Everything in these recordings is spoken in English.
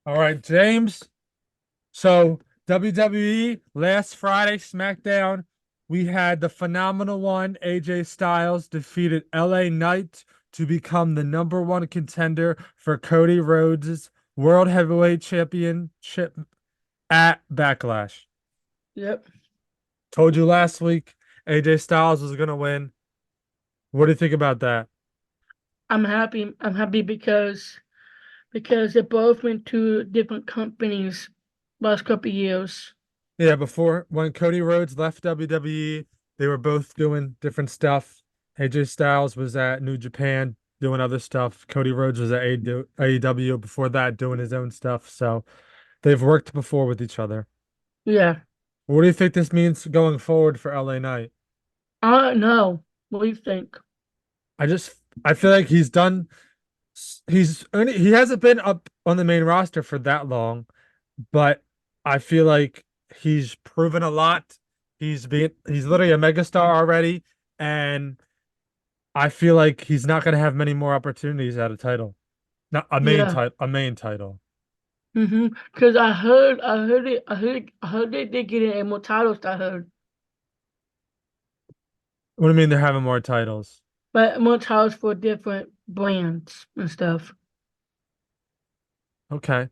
All right, James. So WWE last Friday SmackDown, we had the phenomenal one. AJ Styles defeated LA Knight to become the number one contender for Cody Rhodes' World Heavyweight Championship at Backlash. Yep. Told you last week AJ Styles was gonna win. What do you think about that? I'm happy. I'm happy because they both went to different companies last couple of years. Yeah, before when Cody Rhodes left WWE, they were both doing different stuff. AJ Styles was at New Japan doing other stuff. Cody Rhodes was at AEW before that doing his own stuff. So they've worked before with each other. Yeah. What do you think this means going forward for LA Knight? I don't know. What do you think? I feel like he hasn't been up on the main roster for that long, but I feel like he's proven a lot. He's literally a megastar already, and I feel like he's not going to have many more opportunities at a title, not Yeah. a main title. Because I heard they getting any more titles. I heard, What do you mean they're having more titles? but more titles for different brands and stuff. Okay.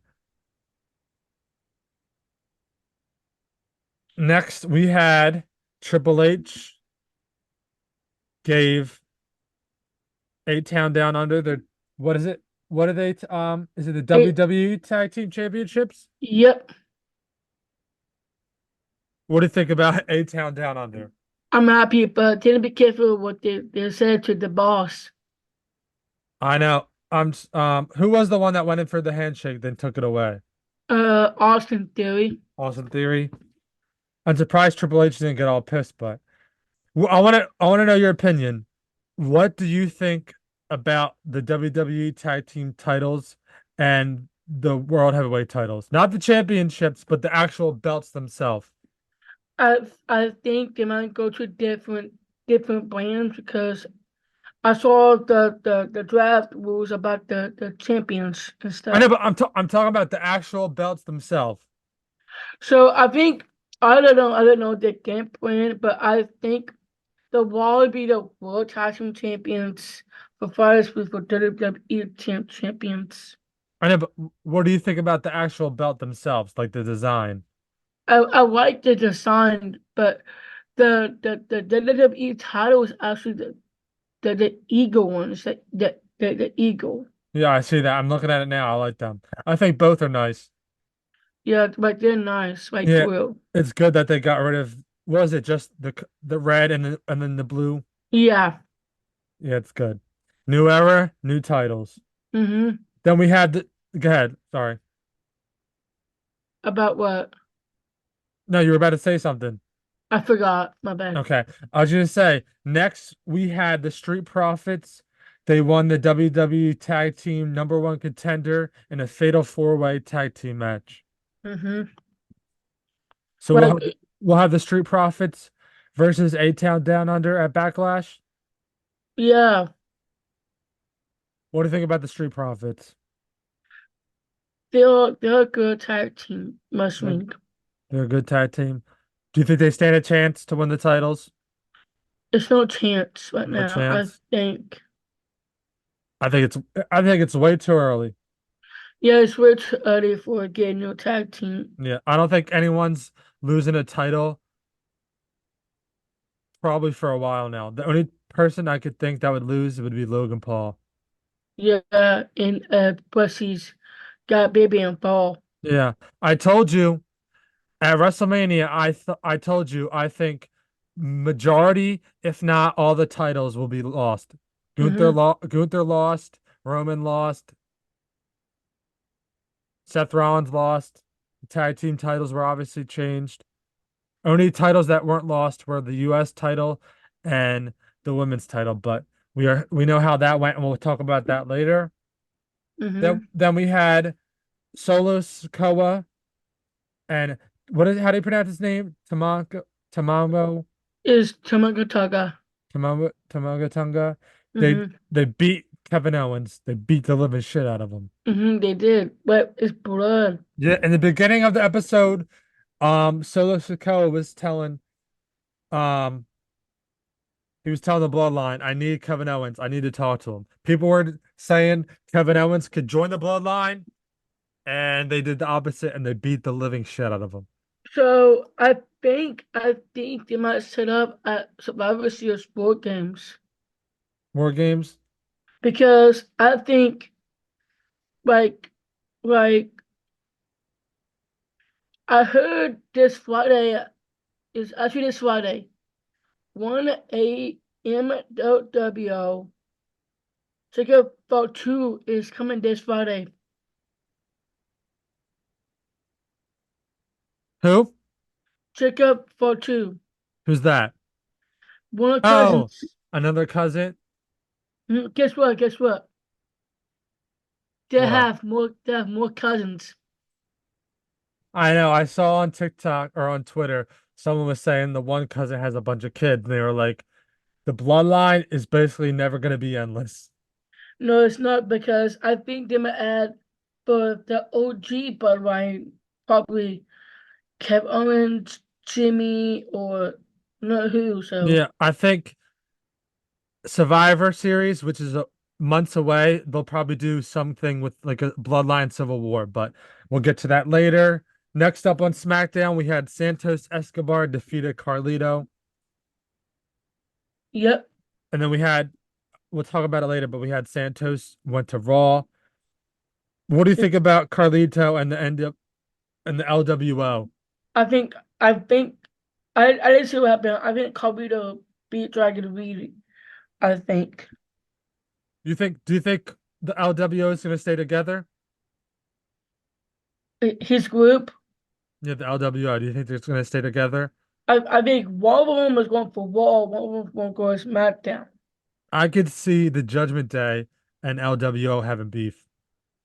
Next, we had Triple H gave A-Town Down Under their what is it? What are they? Is it the It. WWE Tag Team Championships? Yep. What do you think about A-Town Down Under? I'm happy, but tell be careful what they said to the boss. I know. Who was the one that went in for the handshake, then took it away? Austin Theory. Austin Theory. I'm surprised Triple H didn't get all pissed, but I want to know your opinion. What do you think about the WWE Tag Team titles and the World Heavyweight titles? Not the championships, but the actual belts themselves. I think they might go to different brands because I saw the draft rules about the champions and I know, stuff. but I'm talking about the actual belts themselves. So I think I don't know the game plan, but I think the Raw would be the World Tag Team Champions for fighters with for WWE champions. I know, but what do you think about the actual belt themselves, like the design? I like the design, but the WWE title is actually the Eagle ones the Eagle. Yeah, I see that. I'm looking at it now. I like them. I think both are nice. Yeah, like they're nice, like Yeah, for real. it's good that they got rid of what was it, just the red and then the blue. Yeah. Yeah, it's good. New era, new titles. Mm-hmm. Then we had go ahead. Sorry. About what? No, you were about to say something. I forgot. My bad. Okay. I was gonna say next we had the Street Profits. They won the WWE Tag Team number one contender in a fatal four-way tag team match. Mm-hmm. So But we'll have the Street Profits versus A-Town Down Under at Backlash. yeah, What do you think about the Street Profits? they're a good tag team They're, wrestling. they're a good tag team. Do you think they stand a chance to win the titles? There's no chance right No now, I chance. think. I think it's way too early. Yeah, it's way too early for getting a tag team. Yeah, I don't think anyone's losing a title probably for a while now. The only person I could think that would lose would be Logan Paul. Yeah, and plus he's got baby and fall. Yeah, I told you at WrestleMania. I told you I think majority, if not all, the titles will be lost. Mm-hmm. Gunther lost. Roman lost. Seth Rollins lost. The tag team titles were obviously changed. Only titles that weren't lost were the US title and the women's title, but we know how that went and we'll talk about that later. Mm-hmm. Then we had Solo Sikoa and how do you pronounce his name? Tamamo Is Tamaga Taga. Tamago Tonga. They Mm-hmm. they beat Kevin Owens. They beat the living shit out of him. They did, but it's blood. Yeah, in the beginning of the episode, Solo Sikoa was telling, um, he was telling the Bloodline, I need Kevin Owens. I need to talk to him. People were saying Kevin Owens could join the Bloodline, and they did the opposite, and they beat the living shit out of him. So I think they might set up at Survivor Series Sport Games More games? because I think like like I heard this Friday is actually this Friday 1 a.m. WO. Ticket for 2 is coming this Friday. Who? Ticket for 2. Who's that? One of the Oh, cousins. another cousin? Guess what? Guess what? What? They have more cousins. I know. I saw on TikTok or on Twitter, someone was saying the one cousin has a bunch of kids, and they were like, the bloodline is basically never going to be endless. No, it's not because I think they might add for the OG bloodline probably Kev Owens, Jimmy, or not who. So Yeah, I think Survivor Series, which is months away, they'll probably do something with like a bloodline civil war, but we'll get to that later. Next up on SmackDown, we had Santos Escobar defeated Carlito. yep. And then we'll talk about it later, but we had Santos went to Raw. What do you think about Carlito and the end up and the LWO? I think I didn't see what happened. I think Carlito beat Dragon Lee. I think Do you think the LWO is going to stay together? his group. Yeah, the LWO. Do you think they're going to stay together? I think one of them was going for Raw, one of them was going to go to SmackDown. I could see the Judgment Day and LWO having beef,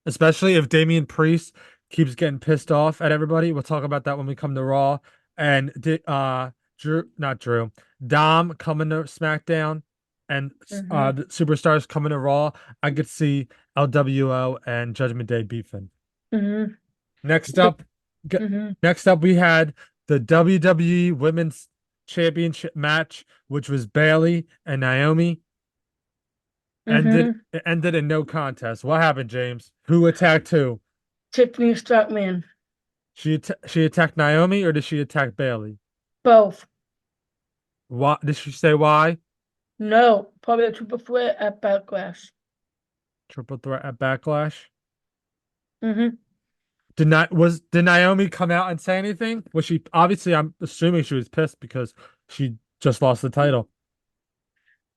especially if Damian Priest keeps getting pissed off at everybody. We'll talk about that when we come to Raw. And not Drew, Dom coming to SmackDown, and Mm-hmm. the Superstars coming to Raw. I could see LWO and Judgment Day beefing. Mm-hmm. Next up, g- Mm-hmm. next up we had the WWE Women's Championship match, which was Bayley and Naomi. Mm-hmm. It ended in no contest. What happened, James? Who attacked who? Tiffany Stratman. She attacked Naomi or did she attack Bayley? Both. Why did she say why? No, probably a triple threat at Backlash. Triple threat at Backlash. Mm-hmm. Did Naomi come out and say anything? Was she obviously I'm assuming she was pissed because she just lost the title.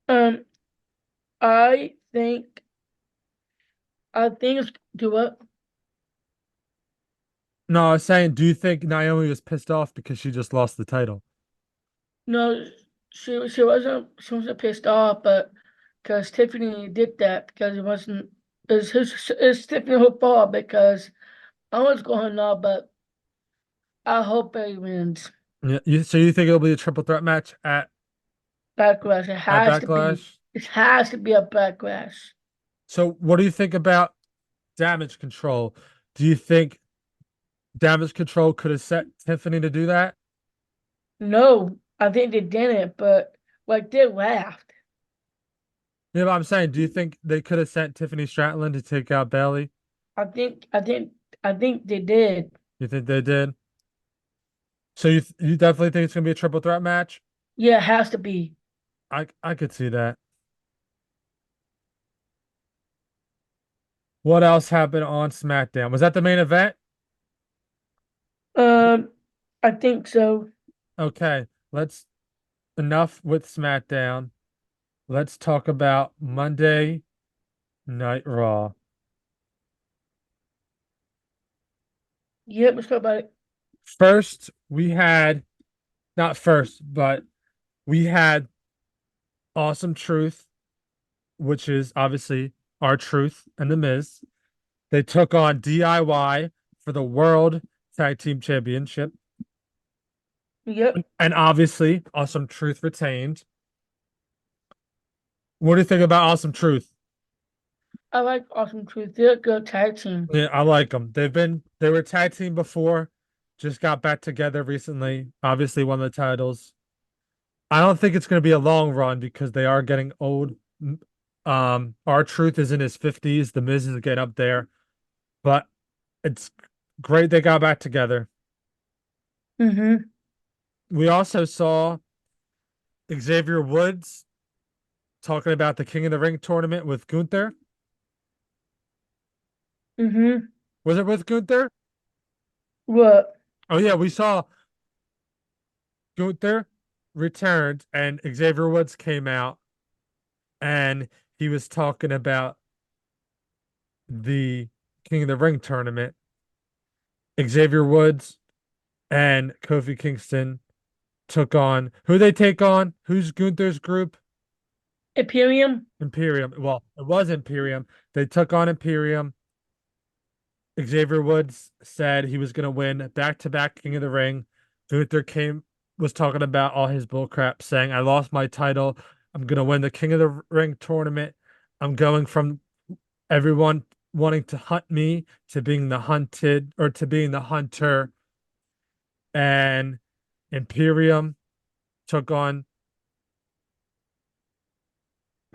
Um, I think it's do what? No, I was saying, do you think Naomi was pissed off because she just lost the title? No, she wasn't pissed off, but because Tiffany did that because it's Tiffany her fault because I was going on, but I hope Bayley wins. Yeah, so you think it'll be a triple threat match Backlash. It at has to be. Backlash? It has to be a backlash. So what do you think about Damage Control? Do you think Damage Control could have set Tiffany to do that? No, I think they didn't, but like they laughed. Yeah, but I'm saying, do you think they could have sent Tiffany Stratton to take out Bayley? I think I think I think they did. You think they did? So you definitely think it's gonna be a triple threat match? Yeah, it has to be. I could see that. What else happened on SmackDown? Was that the main event? Um, I think so. Okay, let's enough with SmackDown. Let's talk about Monday Night Raw. Yep, let's talk about it. First, we had not first, but we had Awesome Truth, which is obviously R-Truth and The Miz. They took on DIY for the World Tag Team Championship. Yep. And obviously, Awesome Truth retained. What do you think about Awesome Truth? I like Awesome Truth. They're a good tag team. Yeah, I like them. They were tag team before, just got back together recently. Obviously won the titles. I don't think it's going to be a long run because they are getting old. R-Truth is in his 50s. The Miz is getting up there, but it's great they got back together. Mm-hmm. We also saw Xavier Woods talking about the King of the Ring tournament with Gunther. Mm-hmm. Was it with Gunther? What? Oh yeah, we saw Gunther returned and Xavier Woods came out and he was talking about the King of the Ring tournament. Xavier Woods and Kofi Kingston took on who they take on? Who's Gunther's group? Imperium? Imperium. Well, it was Imperium. They took on Imperium. Xavier Woods said he was going to win back-to-back King of the Ring. Gunther was talking about all his bullcrap, saying, "I lost my title. I'm going to win the King of the Ring tournament. I'm going from everyone wanting to hunt me to being the hunted or to being the hunter." And Imperium took on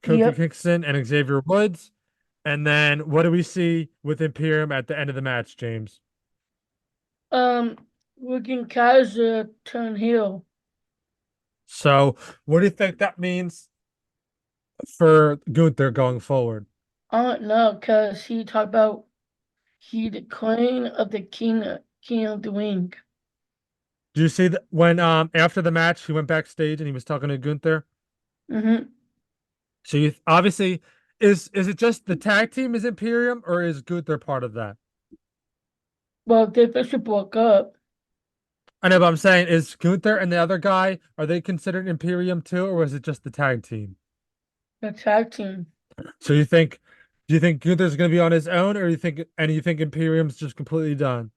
Kofi Yep. Kingston and Xavier Woods. And then what do we see with Imperium at the end of the match, James? Um, Wigan Kaiser turn heel. So, what do you think that means for Gunther going forward? I don't know, cause he talked about he the queen of the king of the ring. Do you see that when after the match he went backstage and he was talking to Gunther? Mm-hmm. So you obviously is it just the tag team is Imperium or is Gunther part of that? Well, they officially broke up. I know, but I'm saying is Gunther and the other guy are they considered Imperium too, or was it just the tag team? The tag team. So do you think Gunther's going to be on his own, or you think Imperium's just completely done?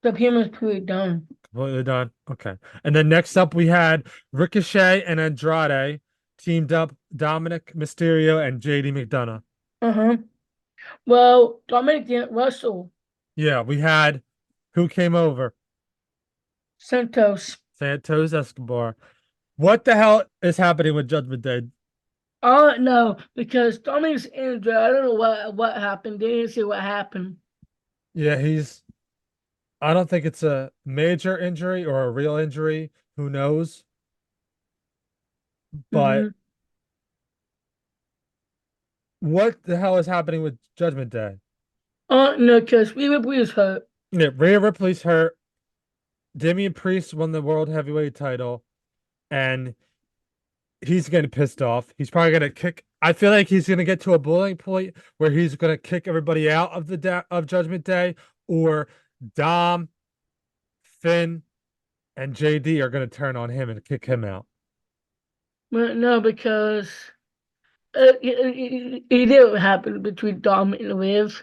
The PM is pretty done. Completely done. Okay. And then next up we had Ricochet and Andrade teamed up Dominic Mysterio and JD McDonough. Uh-huh. Well, Dominic didn't wrestle. Yeah, we had who came over? Santos. Santos Escobar. What the hell is happening with Judgment Day? I don't know because Dominic's injured. I don't know what happened. They didn't say what happened. Yeah, I don't think it's a major injury or a real injury. Who knows? But Mm-hmm. what the hell is happening with Judgment Day? No, because Rhea Ripley is hurt. Yeah, Rhea Ripley's hurt. Damian Priest won the World Heavyweight title, and he's getting pissed off. He's probably gonna kick. I feel like he's gonna get to a boiling point where he's gonna kick everybody out of of Judgment Day, or Dom, Finn, and JD are gonna turn on him and kick him out. Well, no, because it didn't happen between Dom and Liv.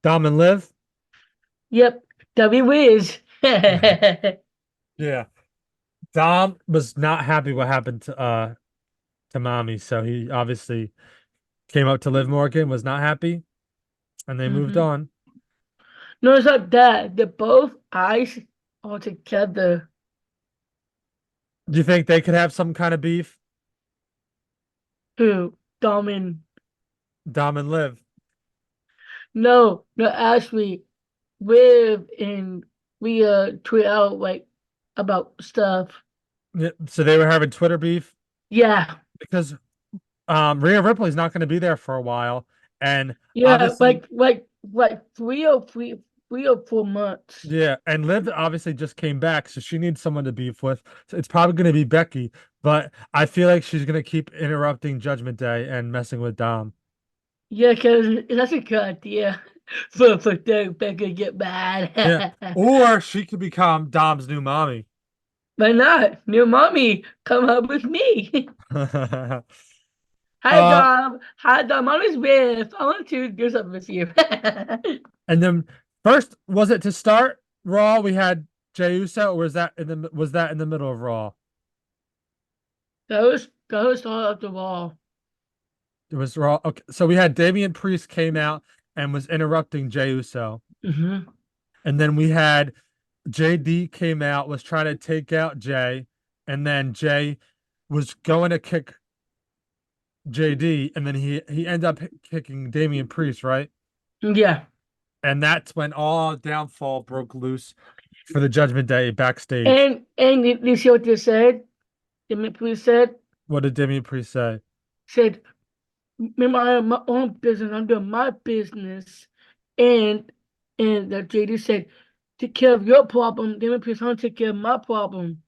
Dom and Liv. Yep, W Wiz. Yeah. Dom was not happy what happened to Mommy, so he obviously came up to Liv Morgan, was not happy, and they moved Hmm. on. No, it's not that. They're both eyes all together. Do you think they could have some kind of beef? Who? Dom and Dom and Liv. no, actually, Liv and we tweet out like about stuff. Yeah, so they were having Twitter beef Yeah, because Rhea Ripley's not going to be there for a while, and yeah, obviously, like 3 or 4 months. yeah, and Liv obviously just came back, so she needs someone to beef with. So it's probably going to be Becky, but I feel like she's going to keep interrupting Judgment Day and messing with Dom. Yeah, because that's a good idea for Becky to get Yeah, mad. or she could become Dom's new mommy. Why not? New mommy, come up with me. Hi, uh, Dom. Hi, Dom. Mommy's with. I want to do something with you. and then first was it to start Raw? We had Jey Uso, or was that in the middle of Raw? Those all up the wall. It was Raw. Okay, so we had Damian Priest came out and was interrupting Jey Uso, Mm-hmm. and then we had JD came out was trying to take out Jay, and then Jay was going to kick JD, and then he ended up kicking Damian Priest, right? Yeah. And that's when all downfall broke loose for the Judgment Day backstage. And you see what they said? The Maple said What did Damian Priest say? said, remember I have my own business, I'm doing my business. And JD said, take care of your problem, then Maple I'm gonna take care of my problem.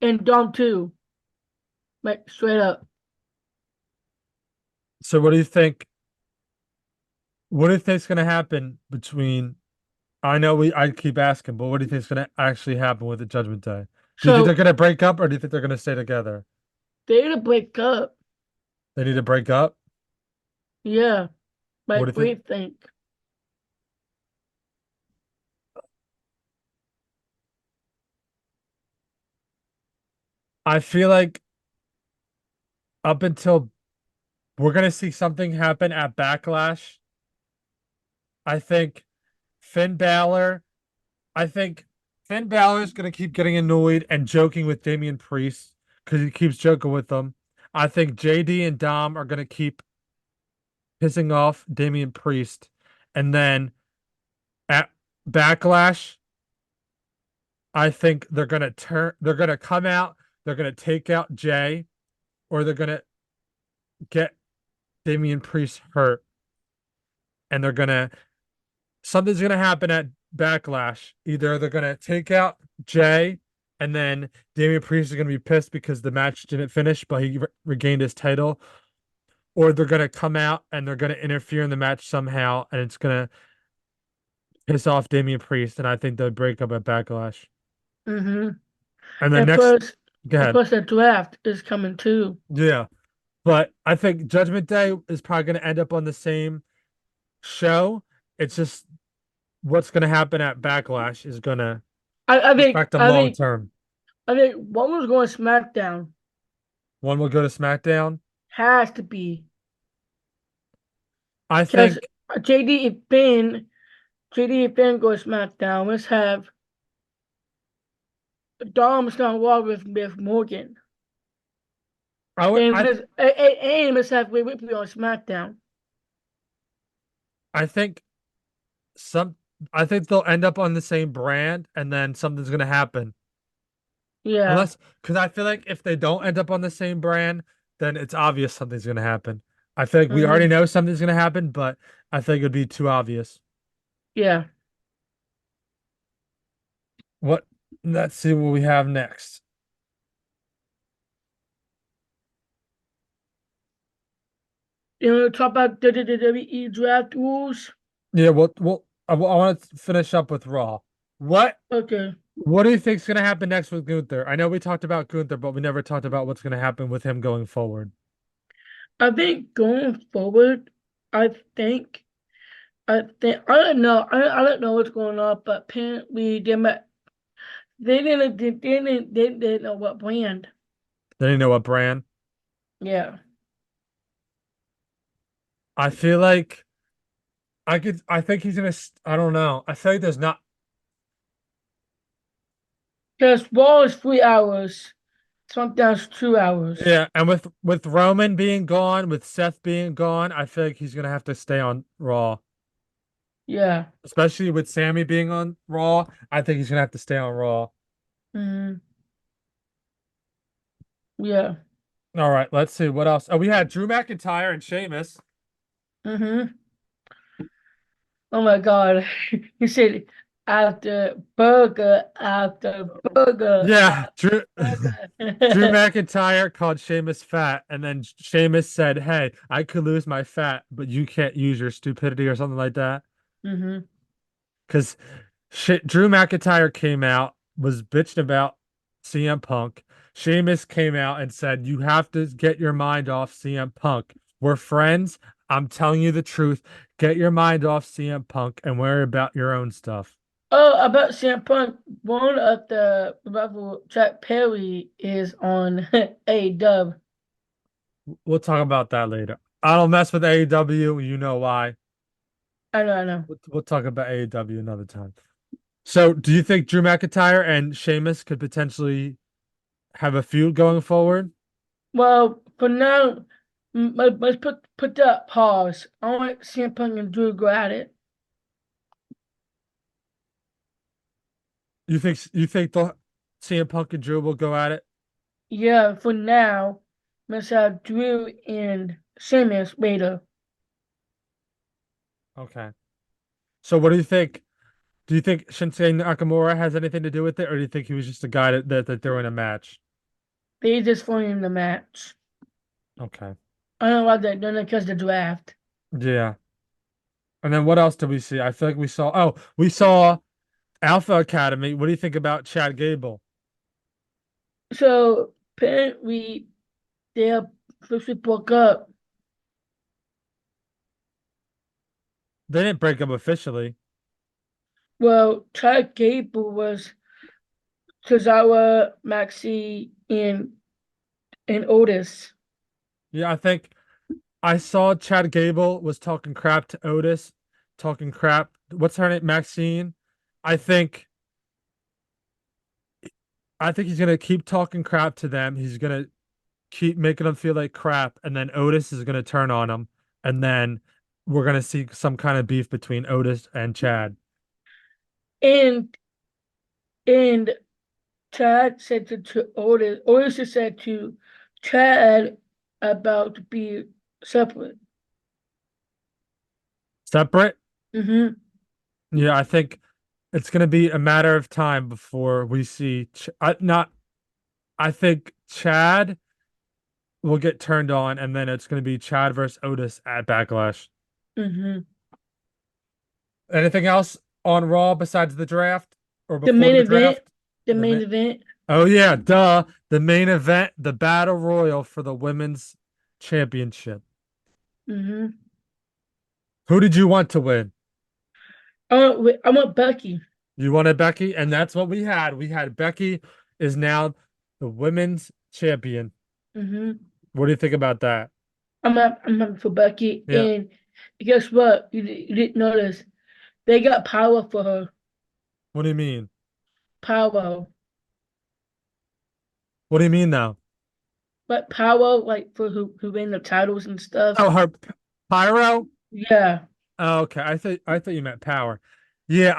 And Dom too. Like straight up. So what do you think? What do you think's gonna happen between? I know I keep asking, but what do you think's gonna actually happen with the Judgment Day? Do you think they're So gonna break up, or do you think they're gonna stay together? they're gonna break up. They need to break up. Yeah. What do Like you what do think? you think? I feel like up until we're gonna see something happen at Backlash. I think Finn Balor. I think Finn Balor is gonna keep getting annoyed and joking with Damian Priest because he keeps joking with them. I think JD and Dom are gonna keep pissing off Damian Priest, and then at Backlash, I think they're gonna come out, they're gonna take out Jay, or they're gonna get Damian Priest hurt, and they're gonna something's gonna happen at Backlash. Either they're gonna take out Jay, and then Damian Priest is gonna be pissed because the match didn't finish, but he regained his title, or they're gonna come out and they're gonna interfere in the match somehow, and it's gonna piss off Damian Priest, and I think they'll break up at Backlash. Mm-hmm. And then And next, plus go and ahead. plus the draft is coming too. Yeah, but I think Judgment Day is probably gonna end up on the same show. It's just what's gonna happen at Backlash is gonna I think affect them I long think term. I think one was going SmackDown. One will go to SmackDown. Has to be. I Because think JD and Finn go SmackDown. Let's have Dom's gonna walk with Morgan. I would And let's have Rhea Ripley on SmackDown. I think some I think they'll end up on the same brand and then something's gonna happen. Yeah. Unless because I feel like if they don't end up on the same brand, then it's obvious something's gonna happen. I feel like we already Mm-hmm. know something's gonna happen, but I think it'd be too obvious. Yeah. What let's see what we have next. You know, talk about the WWE draft rules. Yeah, I want to finish up with Raw. What Okay. what do you think's gonna happen next with Gunther? I know we talked about Gunther, but we never talked about what's gonna happen with him going forward. I think going forward, I think I don't know what's going on, but apparently they didn't know what brand. They didn't know what brand. Yeah. I feel like I think he's gonna I don't know. I feel like there's not Because Raw is 3 hours, SmackDown's 2 hours. yeah, and with Roman being gone, with Seth being gone, I feel like he's gonna have to stay on Raw. Yeah. Especially with Sammy being on Raw, I think he's gonna have to stay on Raw. Mm-hmm. Yeah. All right, let's see what else. Oh, we had Drew McIntyre and Sheamus. Mm-hmm. Oh my God. He said after burger after burger Yeah, after Drew burger. McIntyre called Sheamus fat, and then Sheamus said, "Hey, I could lose my fat, but you can't use your stupidity or something like that." Mm-hmm. Because Drew McIntyre came out, was bitching about CM Punk. Sheamus came out and said, "You have to get your mind off CM Punk. We're friends. I'm telling you the truth. Get your mind off CM Punk and worry about your own stuff." Oh, about CM Punk, one of the rival Jack Perry is on A Dub. We'll talk about that later. I don't mess with AEW. You know why. I know. We'll talk about AEW another time. So, do you think Drew McIntyre and Sheamus could potentially have a feud going forward? Well, for now, let's put that pause. I want CM Punk and Drew go at it. You think the CM Punk and Drew will go at it? Yeah, for now, let's have Drew and Sheamus later. Okay. So, what do you think? Do you think Shinsuke Nakamura has anything to do with it, or do you think he was just a guy that threw in a match? They just won in the match. Okay. I don't know why they're doing it because the draft. Yeah. And then what else did we see? I feel like we saw Alpha Academy. What do you think about Chad Gable? So apparently they officially broke up. They didn't break up officially. Well, Chad Gable was Tozawa, Maxi, and Otis. Yeah, I think I saw Chad Gable was talking crap to Otis, talking crap. What's her name? Maxine. I think I think he's gonna keep talking crap to them. He's gonna keep making them feel like crap, and then Otis is gonna turn on him, and then we're gonna see some kind of beef between Otis and Chad. And and Chad said to Otis, Otis just said to Chad about to be separate. Separate? Mm-hmm. Yeah, I think it's gonna be a matter of time before we see. Not. I think Chad will get turned on, and then it's gonna be Chad versus Otis at Backlash. Mm-hmm. Anything else on Raw besides the draft or The before main the event, draft? the The main ma- event. oh yeah, duh. The main event, the Battle Royal for the Women's Championship. Mm-hmm. Who did you want to win? I want Becky. You wanted Becky, and that's what we had. We had Becky is now the women's champion. Mm-hmm. What do you think about that? I'm happy for Becky. Yeah. And guess what? You didn't notice. They got power for her. What do you mean? Power. What do you mean now? But power, like for who win the titles and stuff. Oh, her pyro? Yeah. Oh, okay. I thought you meant power. Yeah,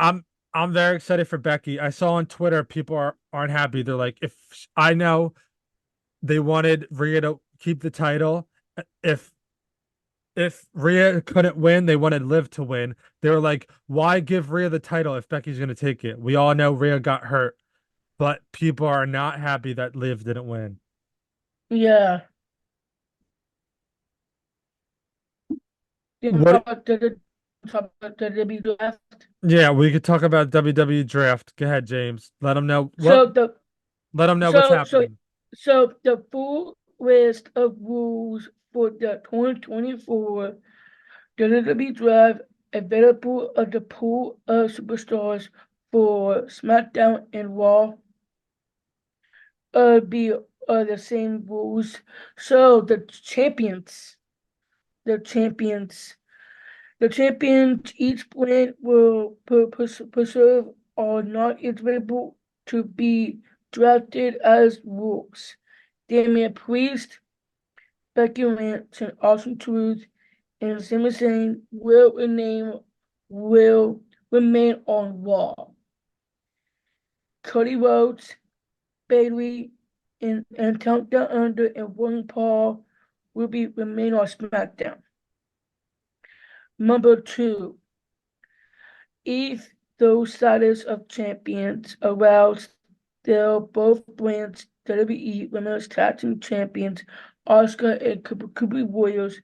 I'm very excited for Becky. I saw on Twitter people aren't happy. They're like, if I know they wanted Rhea to keep the title, if Rhea couldn't win, they wanted Liv to win. They were like, why give Rhea the title if Becky's gonna take it? We all know Rhea got hurt, but people are not happy that Liv didn't win. Yeah. Did we What? talk about the WWE draft? Yeah, we could talk about WWE draft. Go ahead, James. So the Let them know what's so so happening. so the full list of rules for the 2024 WWE draft available of the pool of superstars for SmackDown and Raw be the same rules. So the champions, the champions each brand will preserve are not eligible to be drafted as rooks. Damian Priest, Becky Lynch, and Austin Truth and Sami Zayn will remain on Raw. Cody Rhodes, Bayley, and Count Down Under and Logan Paul will remain on SmackDown. Number 2, if those status of champions allows they'll both brands WWE Women's Tag Team Champions Asuka and Kabuki Warriors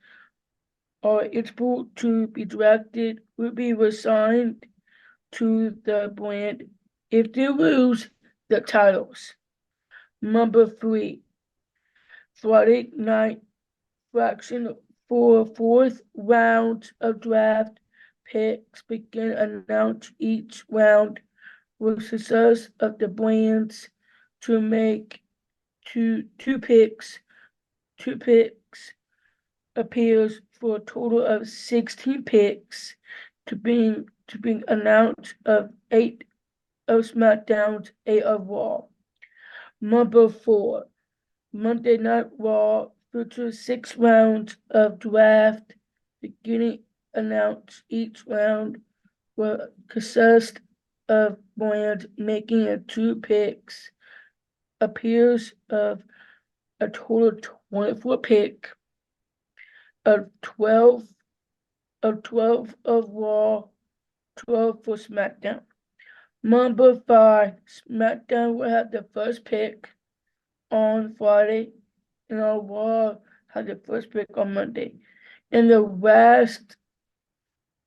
are eligible to be drafted will be assigned to the brand if they lose the titles. Number 3, Friday night fraction for fourth round of draft picks begin announced each round with success of the brands to make two picks appears for a total of 16 picks to being announced of 8 of SmackDown's 8 of Raw. Number 4, Monday Night Raw features 6 rounds of draft, beginning announced each round will consist of brands making a 2 picks, appears of a total of 24 pick of 12 of Raw, 12 for SmackDown. Number 5, SmackDown will have the first pick on Friday, and Raw have the first pick on Monday. And the rest,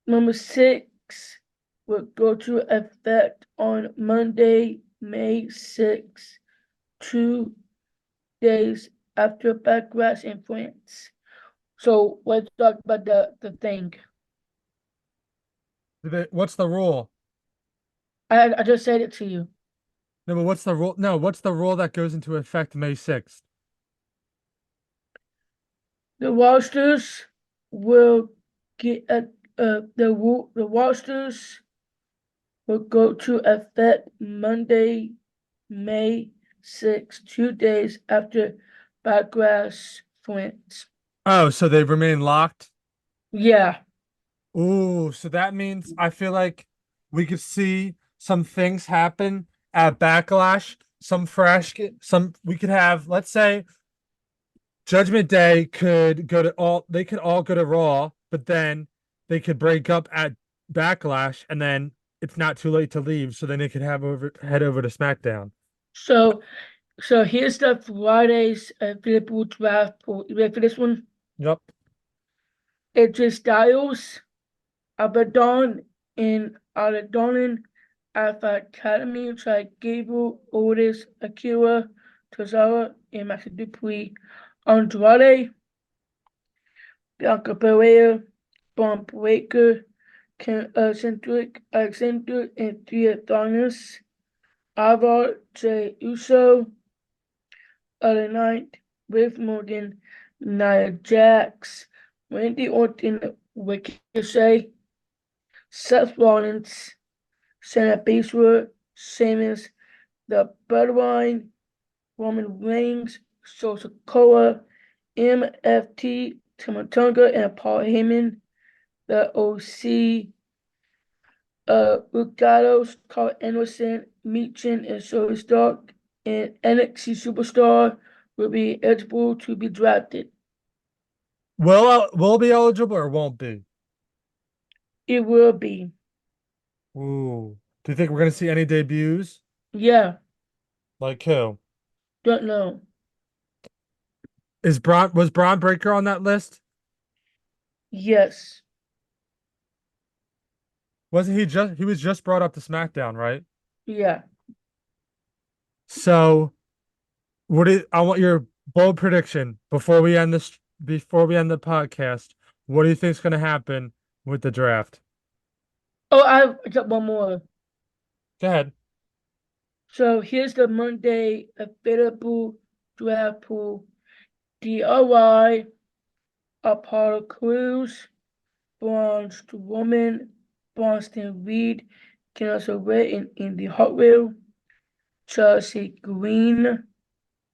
number 6, will go to effect on Monday, May 6, 2 days after Backlash in France. So let's talk about the thing. What's the rule? I just said it to you. No, but what's the rule? No, what's the rule that goes into effect May 6th? The rosters will get the rosters will go to effect Monday, May 6, 2 days after Backlash France. Oh, so they remain locked? Yeah. Ooh, so that means I feel like we could see some things happen at Backlash, we could have, let's say, Judgment Day they could all go to Raw, but then they could break up at Backlash, and then it's not too late to leave, so then they could head over to SmackDown. So here's the Friday's available draft pool. You ready for this one? Yep. AJ Styles, Abaddon in Aladdin, Alpha Academy, Chad Gable, Otis, Akira, Tozawa, and Master Dupree, Andrade, Bianca Belair, Braun Breaker, Cedric Alexander, and Thea Thanos, Alvar J. Uso, LA Knight, Liv Morgan, Nia Jax, Randy Orton, Ricochet, Seth Rollins, Shayna Baszler, Sheamus, The Bloodline, Roman Reigns, Sikoa, MFT, Tamatonga, and Paul Heyman, The OC, Ugados, Carl Anderson, Meechin, and Zoe Stark, and NXT Superstar will be eligible to be drafted. Will be eligible or won't be? It will be. Ooh. Do you think we're gonna see any debuts? Yeah, Like who? don't know. Was Braun Breaker on that list? Yes. Wasn't he was just brought up to SmackDown, right? Yeah. So I want your bold prediction before we end the podcast. What do you think is gonna happen with the draft? Oh, I've got one more. Go ahead. So here's the Monday available draft pool. DIY, Apollo Crews, Braun Strowman, Boston Reed, Candice Ray, and Indy Hartwell, Chelsea Green,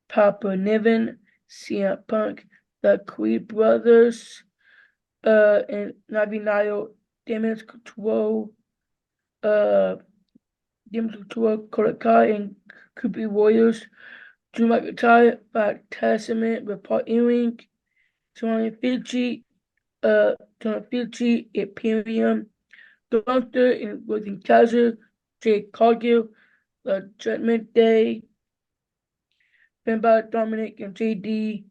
Papa Niven, CM Punk, the Creed Brothers, and Navinayo, Demis Couture, Kodakai, and Kupi Warriors, Drew McIntyre, Black Testament, with Paul Ewing, Tony Fiji, Imperium, Gunther, and Worthing Kaiser, Jake Cargill, the Judgment Day, Finn Balor, Dominic, and JD,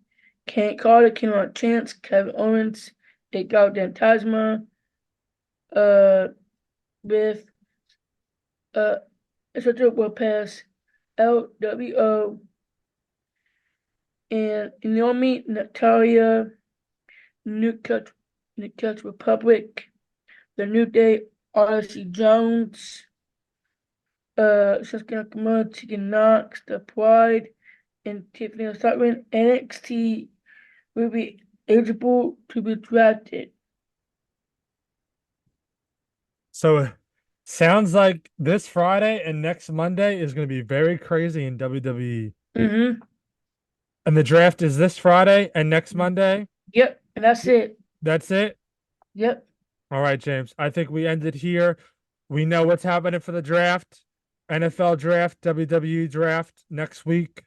Kent Carter, Kenneth Chance, Kevin Owens, Egal Dantasma, with Sergio Lopez, LWO, and Naomi, Natalia, New Cut Republic, The New Day, Odyssey Jones, Sasuke Nakamura, Tegan Knox, The Pride, and Tiffany Sutton. NXT will be eligible to be drafted. So sounds like this Friday and next Monday is going to be very crazy in WWE. Mm-hmm. And the draft is this Friday and next Monday. Yep, and that's it. That's it. Yep. All right, James. I think we ended here. We know what's happening for the draft, NFL draft, WWE draft next week.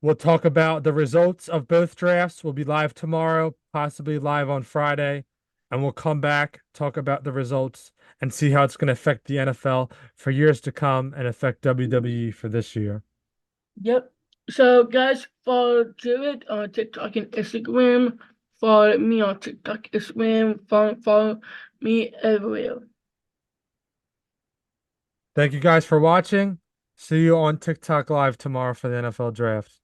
We'll talk about the results of both drafts. We'll be live tomorrow, possibly live on Friday, and we'll come back, talk about the results, and see how it's going to affect the NFL for years to come and affect WWE for this year. Yep. So guys, follow Jared on TikTok and Instagram. Follow me on TikTok, Instagram. Follow me everywhere. Thank you guys for watching. See you on TikTok Live tomorrow for the NFL draft.